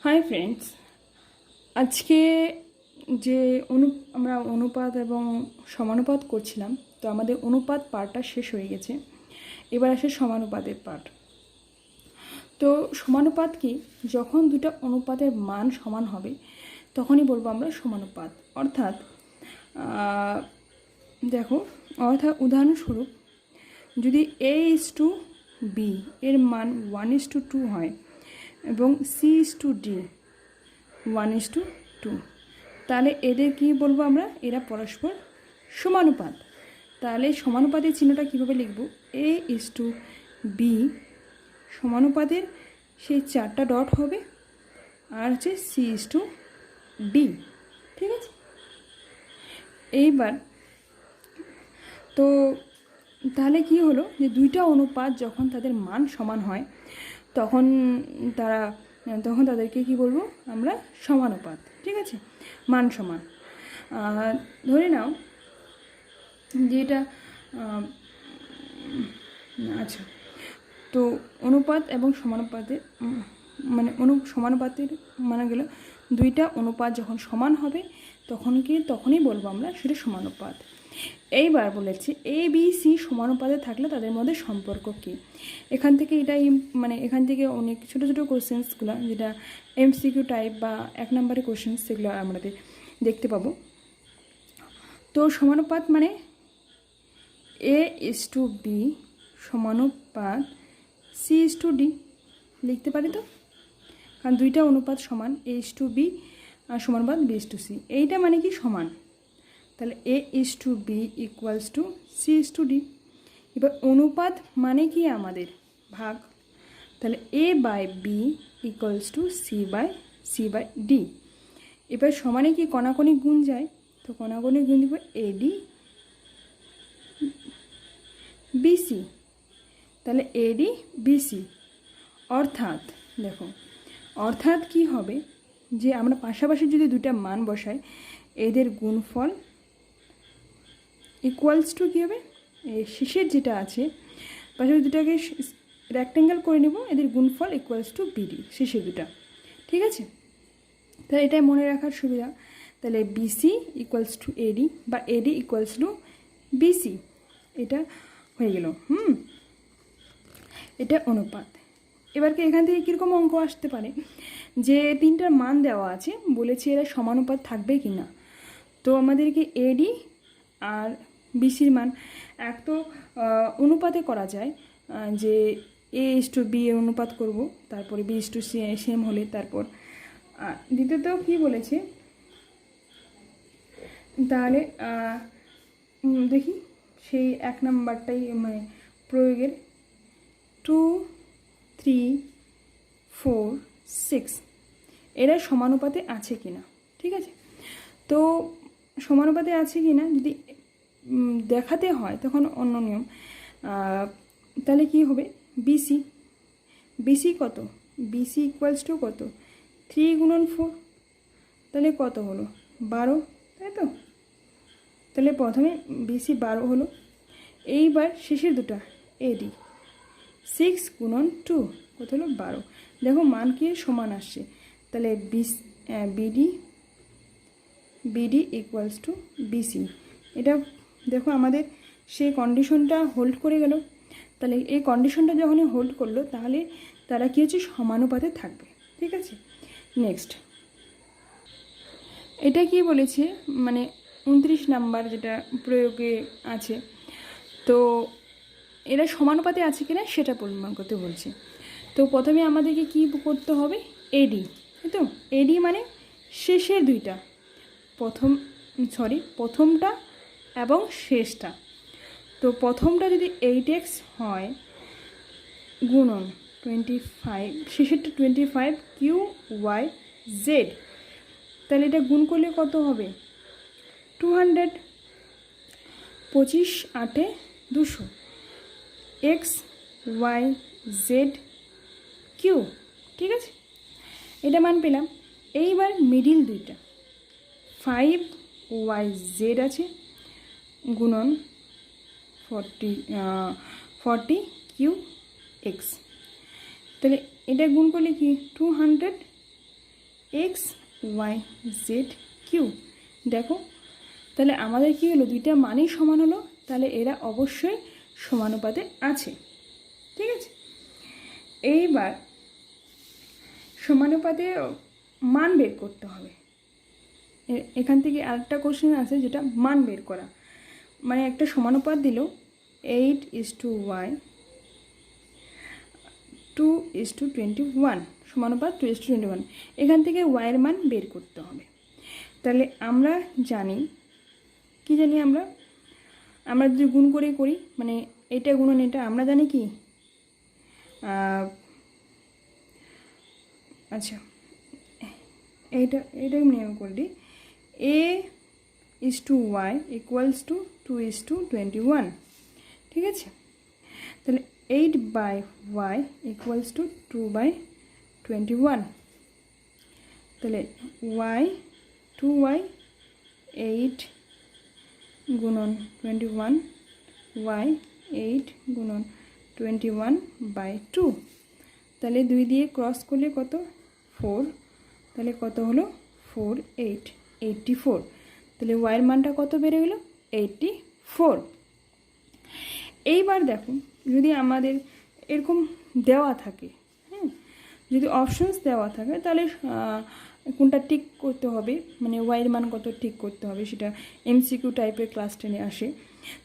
Hi friends, আজকে যে আমরা অনুপাত এবং সমানুপাত করছিলাম, তো আমাদের অনুপাত পার্টটা শেষ হয়ে গেছে। এবার আসে সমানুপাতের পার্ট। তো সমানুপাত কি? যখন দুটো অনুপাতের মান সমান হবে তখনই বলবো আমরা সমানুপাত। অর্থাৎ দেখো, উদাহরণস্বরূপ যদি A:B এর মান 1:2 হয় এবং C:D 1:2, তাহলে এদের কি বলবো আমরা? এরা পরস্পর সমানুপাত। তাহলে সমানুপাতের চিহ্নটা কীভাবে লিখব? A:B সমানুপাতের সেই 4টা ডট হবে, আর হচ্ছে C:D। ঠিক আছে, এইবার তো তাহলে কি হলো যে দুইটা অনুপাত যখন তাদের মান সমান হয় তখন তাদেরকে কি বলবো আমরা? সমানুপাত। ঠিক আছে, মান সমান। ধরে নাও যে এটা আচ্ছা, তো অনুপাত এবং সমানুপাতের সমানুপাতের মানে গেল দুইটা অনুপাত যখন সমান হবে তখনই বলবো আমরা সেটা সমানুপাত। এইবার বলেছি ABC সমানুপাতে থাকলে তাদের মধ্যে সম্পর্ক কী। এখান থেকে অনেক ছোটো ছোটো কোশ্চেন্সগুলো, যেটা MCQ টাইপ বা 1 নম্বরের কোশ্চেন্স, সেগুলো আমাদের দেখতে পাবো। তো সমানুপাত মানে A:B সমানুপাত C:D লিখতে পারি তো, কারণ দুইটা অনুপাত সমান, A:B আর সমানুপাত B:C। এইটা মানে কি? সমান। তাহলে A:B = C:D। এবার অনুপাত মানে কি? আমাদের ভাগ। তাহলে A/B = C/D। এবার সমানে কি কণাকণি গুণ যায়? তো কণাকণি গুণ দিব AD/BC। তাহলে AD/BC অর্থাৎ কি হবে যে আমরা পাশাপাশি যদি দুইটা মান বসাই, এদের গুণফল = কী হবে? এই শেষের যেটা আছে পাশাপাশি দুটাকে রেক্ট্যাঙ্গেল করে নেব, এদের গুণফল = BD, শেষের দুটা। ঠিক আছে, তাহলে এটাই মনে রাখার সুবিধা। তাহলে BC = AD বা AD = BC, এটা হয়ে গেল। এটা অনুপাত। এবার কি এখান থেকে কীরকম অঙ্ক আসতে পারে? যে তিনটার মান দেওয়া আছে, বলেছি এরা সমানুপাত থাকবে কি না। তো আমাদেরকে AD আর BCর মান এক তো অনুপাতে করা যায়, যে A:B এর অনুপাত করব, তারপরে B:C সেম হলে তারপর দ্বিতীয়ত কি বলেছে, তাহলে দেখি সেই 1 নাম্বারটাই প্রয়োগের 2, 3, 4, 6 এরা সমানুপাতে আছে কিনা। ঠিক আছে, তো সমানুপাতে আছে কিনা যদি দেখাতে হয় তখন অন্য নিয়ম। তাহলে কি হবে? BC কত? BC = কত? 3 × 4, তাহলে কত হলো? 12, তাই তো? তাহলে প্রথমে BC 12 হলো। এইবার শেষের দুটা AD 6 × 2 কত হলো? 12। দেখো মান কি সমান আসছে। তাহলে BD = BC। এটা দেখো আমাদের সেই কন্ডিশনটা হোল্ড করে গেল। তাহলে এই কন্ডিশনটা যখনই হোল্ড করলো তাহলে তারা কী হচ্ছে? সমানুপাতে থাকবে। ঠিক আছে, নেক্সট এটা কি বলেছে, 29 নাম্বার যেটা প্রয়োগে আছে, তো এরা সমানুপাতে আছে কিনা সেটা পরিমাণ করতে বলছে। তো প্রথমে আমাদেরকে কি করতে হবে? AD, তাই তো? AD মানে শেষের দুইটা, প্রথমটা এবং শেষটা। তো প্রথমটা যদি 8x হয় গুণন 25, শেষেরটা 25 QYZ, তাহলে এটা গুণ করলে কত হবে? 200। 25 8 200 XYZ Q। ঠিক আছে, এটা মান পেলাম। এইবার মিডিল দুইটা 5YZ আছে গুণন 40 QX। তাহলে এটা গুণ করলে কি? 200 এক্স ওয়াই জেড কিউ। দেখো তাহলে আমাদের কি হলো, দুইটা মানই সমান হলো, তাহলে এরা অবশ্যই সমানুপাতে আছে। ঠিক আছে, এইবার সমানুপাতে মান বের করতে হবে। এখান থেকে আরেকটা কোশ্চেন আছে যেটা মান বের করা, মানে একটা সমানুপাত দিল 8:y 2:21, সমানুপাত 2:21, এখান থেকে ওয়াইয়ের মান বের করতে হবে। তাহলে আমরা জানি, কি জানি আমরা যদি গুণ করে করি, মানে এটা গুণন এটা, আমরা জানি কি, আচ্ছা এইটা নিয়ম করে দিই, a:y = 2:21। ঠিক আছে, তাহলে 8/y = 2/21, তাহলে y 2y 8 গুণন 21, y 8 গুণন 21/2, তাহলে 2 দিয়ে ক্রস করলে কত 4, তাহলে কত হলো 4 8 84, তাহলে ওয়াইয়ের মানটা কত বেড়ে গেল 84। এইবার দেখো যদি আমাদের এরকম দেওয়া থাকে, হ্যাঁ, যদি অপশনস দেওয়া থাকে, তাহলে কোনটা টিক করতে হবে, মানে ওয়াইয়ের মান কত ঠিক করতে হবে, সেটা এমসিকিউ টাইপের ক্লাস 10-এ আসে।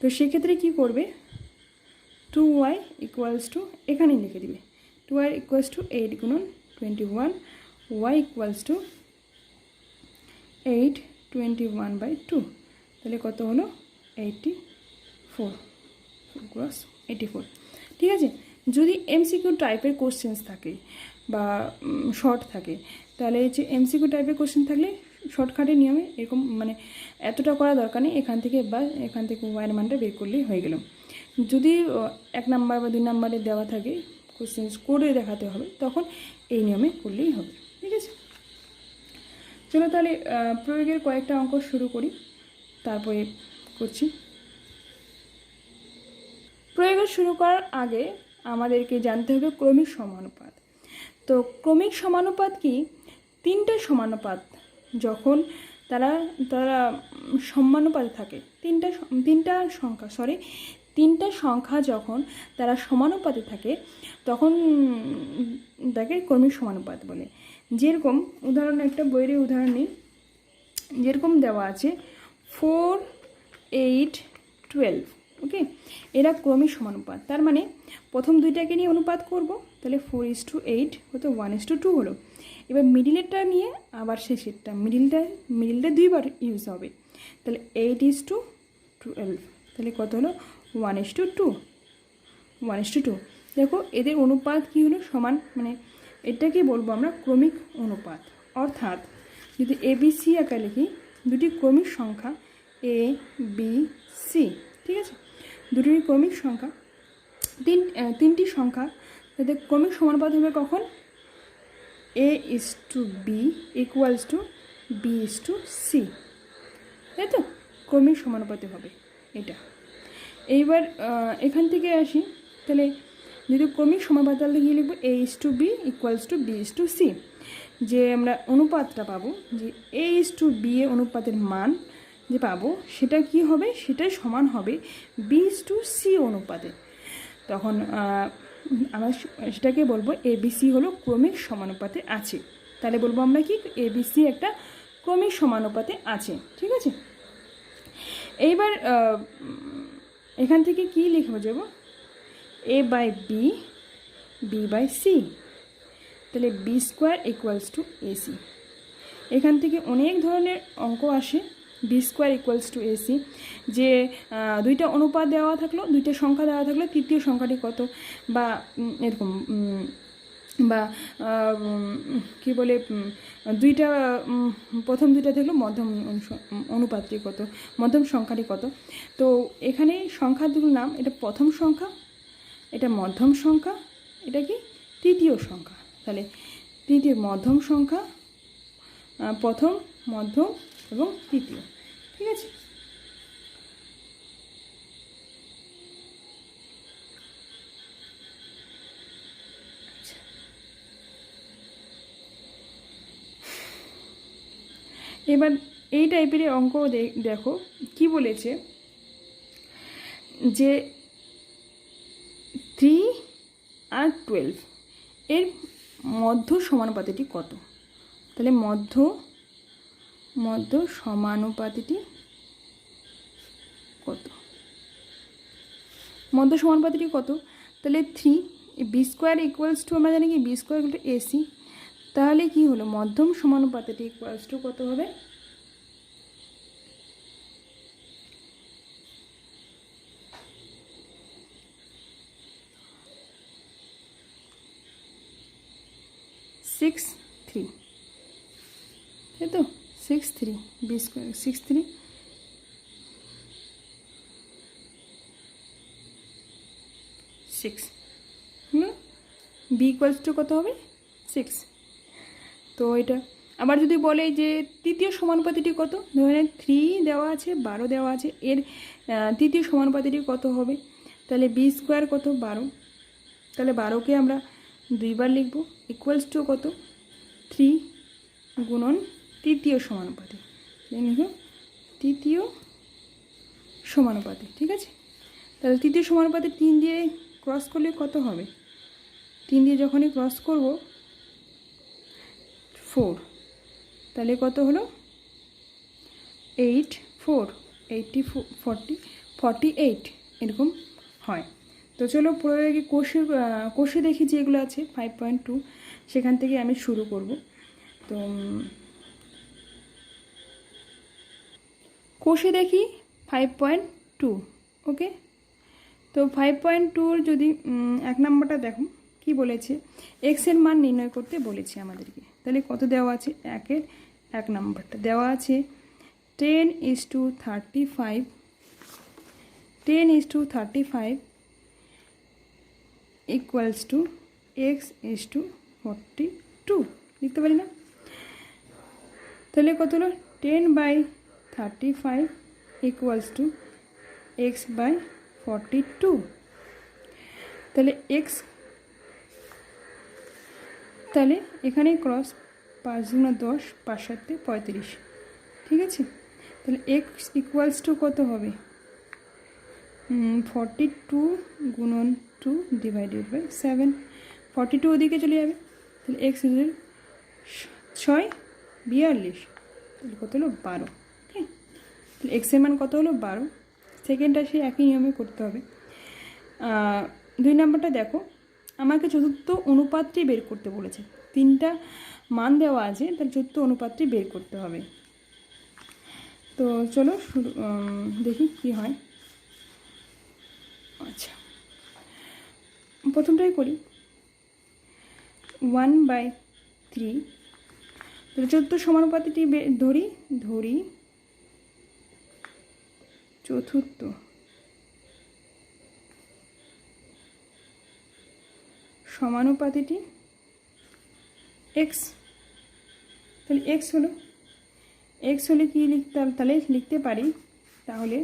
তো সেক্ষেত্রে কি করবে, 2y = এখানেই লিখে দিবে, 2y = 8 গুণন 21, y = 8 21/2, তাহলে কত হলো 84 ক্রস 84। ঠিক আছে, যদি এমসিকিউ টাইপের কোশ্চেন্স থাকে বা শর্ট থাকে, তাহলে যে এমসিকিউ টাইপের কোশ্চেন থাকলে শর্টকাটের নিয়মে এরকম, মানে এতটা করা দরকার নেই, এখান থেকে ওয়াইয়ের মানটা বের করলেই হয়ে গেল। যদি 1 নাম্বার বা 2 নাম্বারে দেওয়া থাকে, কোশ্চেন্স করে দেখাতে হবে, তখন এই নিয়মে করলেই হবে। ঠিক আছে, চলো তাহলে প্রয়োগের কয়েকটা অঙ্ক শুরু করি, তারপরে করছি। প্রয়োগ শুরু করার আগে আমাদেরকে জানতে হবে ক্রমিক সমানুপাত। তো ক্রমিক সমানুপাত কি, তিনটে সমানুপাত যখন তারা সমানুপাতে থাকে, তিনটা সংখ্যা যখন তারা সমানুপাতে থাকে, তখন তাকে ক্রমিক সমানুপাত বলে। যেরকম উদাহরণ, একটা বইয়ের উদাহরণ নিই, যেরকম দেওয়া আছে 4 8 12, ওকে, এরা ক্রমিক সমানুপাত, তার মানে প্রথম দুইটাকে নিয়ে অনুপাত করব, তাহলে 4:8 হতো 1:2 হলো। এবার মিডিলেরটা নিয়ে আবার শেষেরটা, মিডিলটা দুইবার ইউজ হবে, তাহলে 8:12, তাহলে কত হলো 1:2। দেখো এদের অনুপাত কি হলো, সমান, মানে এটাকে বলবো আমরা ক্রমিক অনুপাত। অর্থাৎ যদি ABC আকারে লিখি, দুটি ক্রমিক সংখ্যা ABC, ঠিক আছে, দুটি ক্রমিক সংখ্যা, তিনটি সংখ্যা, তাদের ক্রমিক সমানুপাত হবে কখন, A:B = B:C, তাই তো, ক্রমিক সমানুপাতে হবে এটা। এইবার এখান থেকে আসি, তাহলে যদি ক্রমিক সমানুপাত, তাহলে কি লিখবো, A:B = B:C, যে আমরা অনুপাতটা পাবো, যে A:B এর অনুপাতের মান যে পাবো, সেটা কি হবে, সেটাই সমান হবে B:C অনুপাতে। তখন আমরা সেটাকে বলবো ABC হলো ক্রমিক সমানুপাতে আছে। তাহলে বলবো আমরা কি, ABC একটা ক্রমিক সমানুপাতে আছে। ঠিক আছে, এইবার এখান থেকে কি লিখে যাব, A/B B/C, তাহলে B² = AC। এখান থেকে অনেক ধরনের অঙ্ক আসে, B² = AC, যে দুইটা অনুপাত দেওয়া থাকলো, দুইটা সংখ্যা দেওয়া থাকলো, তৃতীয় সংখ্যাটি কত, বা এরকম, বা কি বলে, দুইটা প্রথম দুইটা থাকলো, মধ্যম অনুপাতটি কত, মধ্যম সংখ্যাটি কত। তো এখানে সংখ্যাগুলোর নাম, এটা প্রথম সংখ্যা, এটা মধ্যম সংখ্যা, এটা কি তৃতীয় সংখ্যা, তাহলে তৃতীয় মধ্যম সংখ্যা, প্রথম, মধ্যম এবং তৃতীয়। ঠিক আছে, এবার এই টাইপের অঙ্ক দেখো কি বলেছে যে 3 আর 12 এর মধ্য সমানুপাতিটি কত। তাহলে মধ্য সমানুপাতিটি কত, মধ্য সমানুপাতিটি কত। তাহলে 3 বি স্কোয়ার ইকুয়ালস টু, আমরা জানি কি B square equal to AC. তাহলে কি হলো, মধ্যম সমানুপাতিটি ইকুয়ালস টু কত হবে, 6 3, তাই তো 6 3 B square 6 3 6 B equals to কত হবে 6। তো এটা আবার যদি বলে যে তৃতীয় সমানুপাতিটি কত, ধরেন 3 দেওয়া আছে 12 দেওয়া আছে, এর তৃতীয় সমানুপাতিটি কত হবে। তাহলে বি স্কোয়ার কত 12, তাহলে 12কে আমরা দুইবার লিখব, ইকুয়ালস টু কত 3 গুণন তৃতীয় সমানুপাতি, লিখব তৃতীয় সমানুপাতি। ঠিক আছে, তাহলে তৃতীয় সমানুপাতি 3 দিয়ে ক্রস করলে কত হবে, 3 দিয়ে যখনই ক্রস করব 4, তাহলে কত হলো 8 4 80 40 48 এরকম হয়। তো চলো প্রয়োগে কোষে দেখি যেগুলো আছে 5.2, সেখান থেকে আমি শুরু করব। তো কোষে দেখি 5.2, ওকে। তো 5.2 যদি 1 নম্বরটা দেখো কি বলেছে, এক্স এর মান নির্ণয় করতে বলেছে আমাদেরকে। তাহলে কত দেওয়া আছে, 1 নম্বরটা দেওয়া আছে 10:35 10:35 ইকুয়ালস টু x:42 লিখতে পারি না। তাহলে কত হলো 10/35 ইকুয়ালস টু x/42। তাহলে x, তাহলে এখানে ক্রস 5 × 10 5 × 7 35, ঠিক আছে। তাহলে x ইকুয়ালস টু কত হবে 42 গুণন 2 ডিভাইডেড বাই 7, 42 ওদিকে চলে যাবে। তাহলে x ইকুয়াল 6 42, তাহলে কত হলো 12। ওকে, তাহলে x এর মান কত হলো 12। সেকেন্ডটা সেই একই নিয়মে করতে হবে। 2 নম্বরটা দেখো, আমাকে চতুর্থ অনুপাতটি বের করতে বলেছে। 3টা মান দেওয়া আছে, তার চতুর্থ অনুপাতটি বের করতে হবে। তো চলো দেখি কি হয়। আচ্ছা, প্রথমটাই করি 1/3। তাহলে চতুর্থ সমানুপাতিটি ধরি চতুর্থ সমানুপাতিটি x। তাহলে x হলে কি লিখতে, তাহলে লিখতে পারি, তাহলে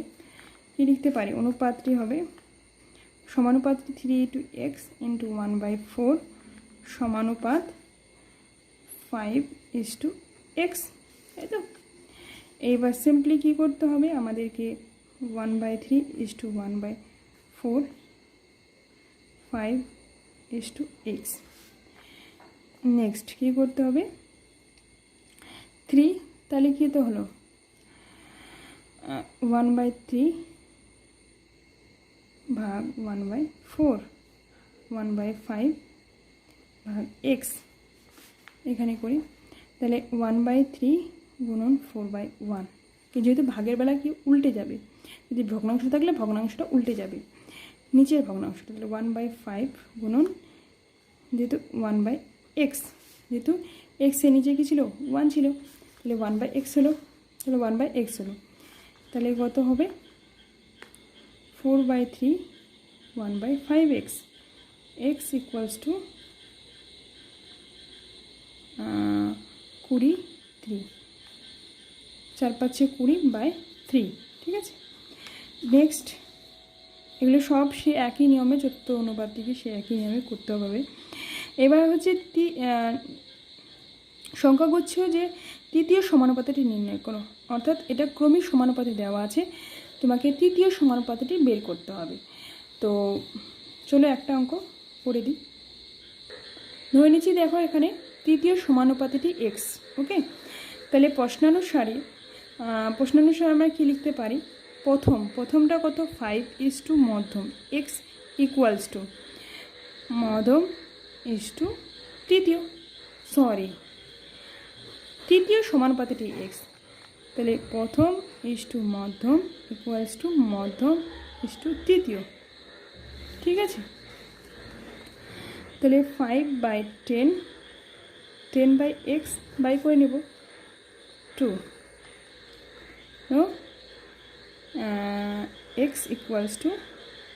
কি লিখতে পারি, অনুপাতটি হবে সমানুপাতটি 3 x × 1/4 সমানুপাত 5:x, তাই তো। এইবার সিম্পলি কি করতে হবে, আমাদেরকে 1/3 = 1/4 5:x। নেক্সট কি করতে হবে 3, তাহলে কি তো হলো 1/3 ভাগ 1/4 1/5 ভাগ x, এখানে করি। তাহলে 1/3 গুণন 4/1, যেহেতু ভাগের বেলা কি উল্টে যাবে, যদি ভগ্নাংশ থাকলে ভগ্নাংশটা উল্টে যাবে, নিচের ভগ্নাংশটা। তাহলে 1/5 গুণন, যেহেতু 1/x, যেহেতু x এর নিচে কি ছিল 1 ছিল, তাহলে 1/x হলো, তাহলে 1/x হলো। তাহলে কত হবে 4/3 1/5x, x ইকুয়ালস টু 23, 4×5 = 20/3, ঠিক আছে। নেক্সট এগুলো সব সে একই নিয়মে, চতুর্থ অনুপাতটিকে সে একই নিয়মে করতে হবে। এবার হচ্ছে সংখ্যাগুচ্ছ যে তৃতীয় সমানুপাতিটি নির্ণয় করো। অর্থাৎ এটা ক্রমিক সমানুপাতি দেওয়া আছে, তোমাকে তৃতীয় সমানুপাতিটি বের করতে হবে। তো চলো একটা অঙ্ক করে দিই। ধরে নিচ্ছি দেখো এখানে তৃতীয় সমানুপাতিটি এক্স। ওকে, তাহলে প্রশ্নানুসারে আমরা কী লিখতে পারি? প্রথমটা কত? 5:2 মধ্যম, এক্স ইকুয়ালস টু মধ্যম ইস টু তৃতীয় সমানুপাতিটি এক্স। তাহলে প্রথম ইস টু মধ্যম ইকুয়ালস টু মধ্যম ইস টু তৃতীয়। ঠিক আছে, তাহলে 5/10 10/x বাই করে নেব 2, এক্স ইকুয়ালস টু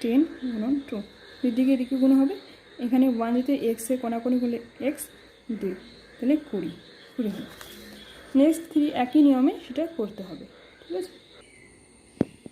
10 গুণন 2, দুদিকে এদিকে গুণ হবে। এখানে 1 দিতে এক্সের কোণাকুণি হলে এক্স 2, তাহলে 20 হলো। নেক্সট 3 একই নিয়মে সেটা করতে হবে। ঠিক আছে।